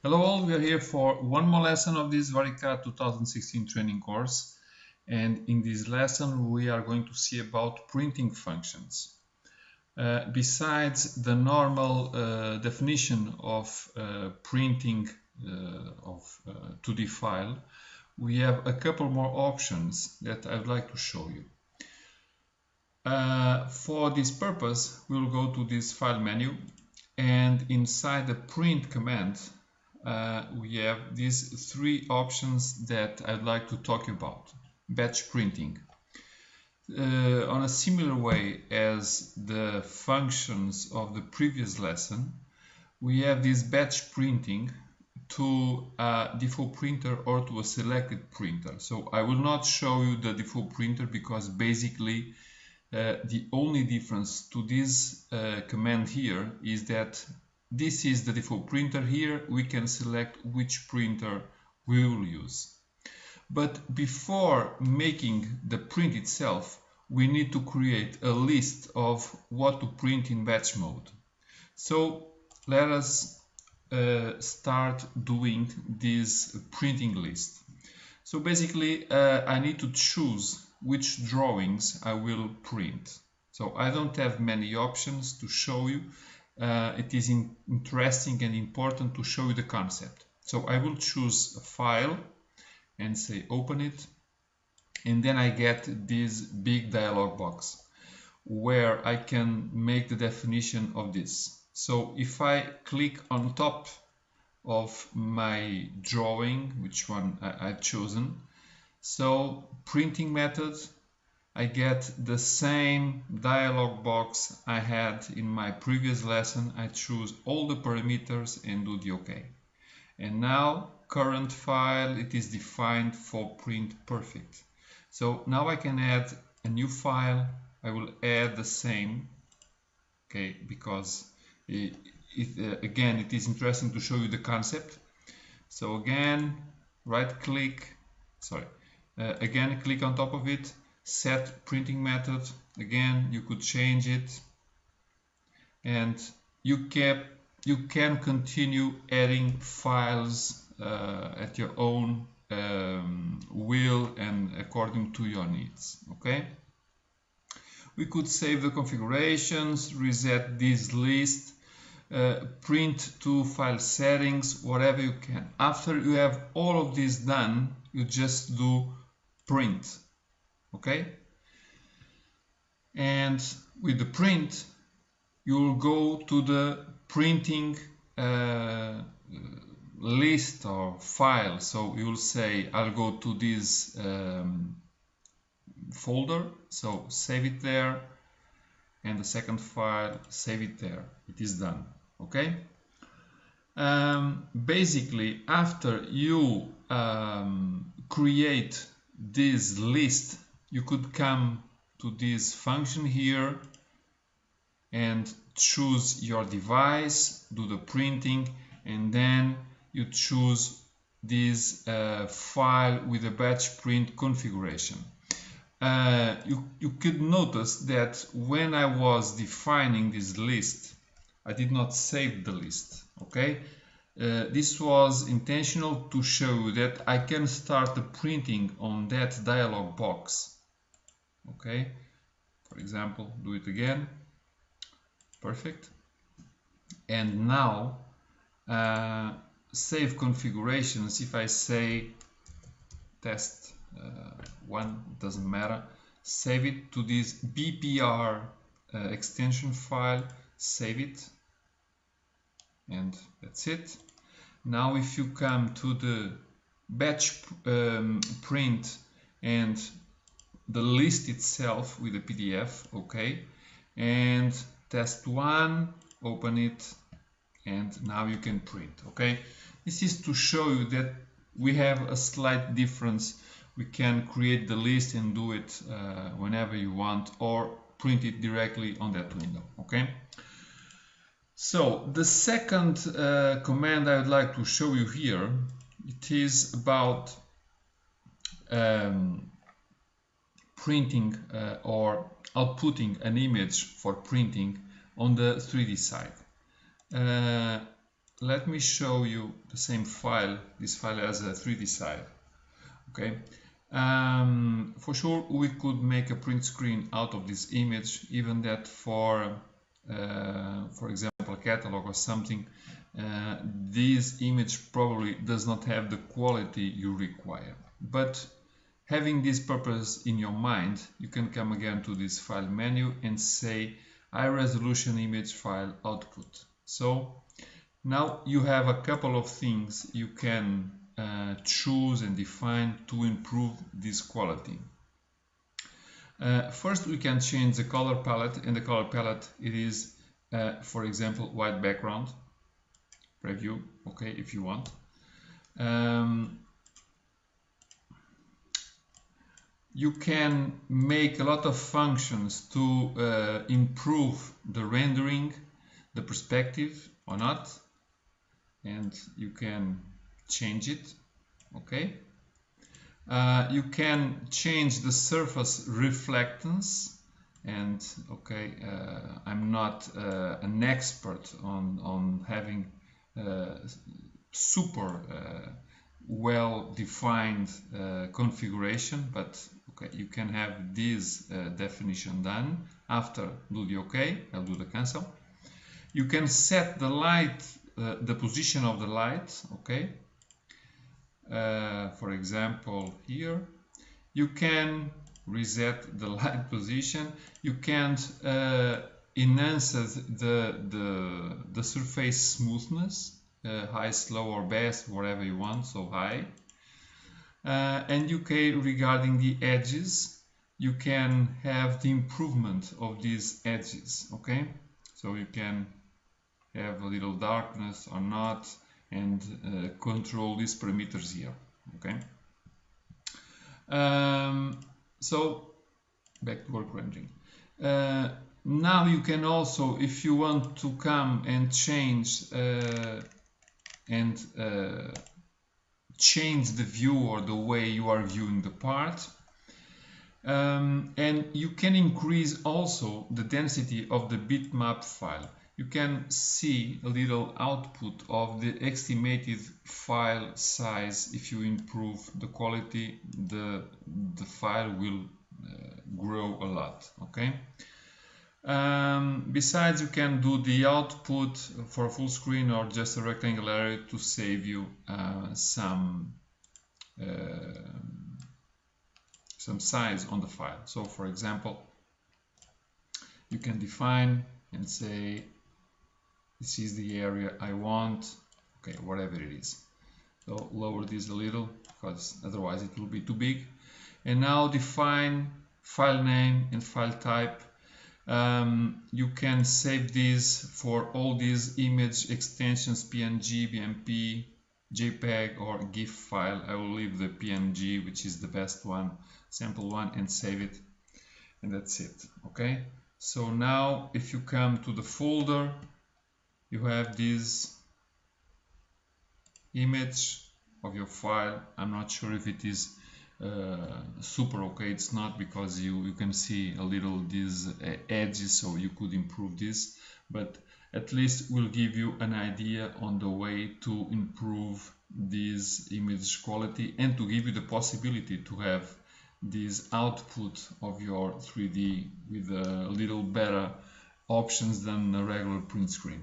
Hello all, we are here for one more lesson of this VariCAD 2016 training course, and in this lesson we are going to see about printing functions. Besides the normal definition of printing of 2D file, we have a couple more options that I would like to show you. For this purpose, we'll go to this file menu, and inside the print command we have these three options that I'd like to talk about. Batch printing. On a similar way as the functions of the previous lesson, we have this batch printing to a default printer or to a selected printer. So I will not show you the default printer because basically the only difference to this command here is that this is the default printer. Here we can select which printer we will use. But before making the print itself, we need to create a list of what to print in batch mode. So let us start doing this printing list. So basically I need to choose which drawings I will print. So I don't have many options to show you. It is interesting and important to show you the concept. So I will choose a file and say open it, and then I get this big dialog box where I can make the definition of this. So if I click on top of my drawing, which one I've chosen, so printing method, I get the same dialog box I had in my previous lesson. I choose all the parameters and do the OK. And now current file, it is defined for print perfect. So now I can add a new file. I will add the same, okay, because again it is interesting to show you the concept. So again, right click, again click on top of it, set printing method. Again, you could change it, and you can continue adding files at your own will and according to your needs. Okay, we could save the configurations, reset this list, print to file settings, whatever you can. After you have all of this done, you just do print. Okay, and with the print you will go to the printing list or file. So you will say I'll go to this folder, so save it there, and the second file, save it there. It is done. Okay, basically after you create this list, you could come to this function here and choose your device, do the printing, and then you choose this file with a batch print configuration. You could notice that when I was defining this list, I did not save the list. Okay, this was intentional to show you that I can start the printing on that dialog box. Okay, for example, do it again. Perfect. And now save configurations. If I say test one, doesn't matter, save it to this BPR extension file, save it, and that's it. Now if you come to the batch print and the list itself with the PDF, okay, and test one, open it, and now you can print. Okay, this is to show you that we have a slight difference. We can create the list and do it whenever you want, or print it directly on that window. Okay, so the second command I would like to show you here, it is about printing or outputting an image for printing on the 3D side. let me show you the same file. This file has a 3D side. Okay, for sure we could make a print screen out of this image, even that for example a catalog or something, this image probably does not have the quality you require. But having this purpose in your mind, you can come again to this file menu and say high resolution image file output. So now you have a couple of things you can choose and define to improve this quality. First, we can change the color palette, and the color palette it is, for example, white background. Preview, okay, if you want. You can make a lot of functions to improve the rendering, the perspective or not, and you can change it. Okay, you can change the surface reflectance, and okay, I'm not an expert on having super well defined configuration, but okay, you can have this definition done. After do the OK, I'll do the cancel. You can set the light, the position of the light. Okay, for example here you can reset the light position. You can enhance the surface smoothness, high, slow or best, whatever you want, so high. And you can, regarding the edges, you can have the improvement of these edges. Okay, so you can have a little darkness or not, and control these parameters here. Okay, so back to work rendering. Now you can also, if you want to come and change change the view or the way you are viewing the part, and you can increase also the density of the bitmap file. You can see a little output of the estimated file size. If you improve the quality, the file will grow a lot. Okay. Besides, you can do the output for a full screen or just a rectangle area to save you some size on the file. So for example, you can define and say this is the area I want, okay, whatever it is. So lower this a little because otherwise it will be too big. And now define file name and file type. You can save this for all these image extensions, PNG, BMP, JPEG or GIF file. I will leave the PNG, which is the best one, sample one, and save it, and that's it. Okay, so now if you come to the folder, you have this image of your file. I'm not sure if it is super okay. It's not, because you can see a little these edges, so you could improve this, but at least will give you an idea on the way to improve this image quality and to give you the possibility to have this output of your 3D with a little better options than a regular print screen.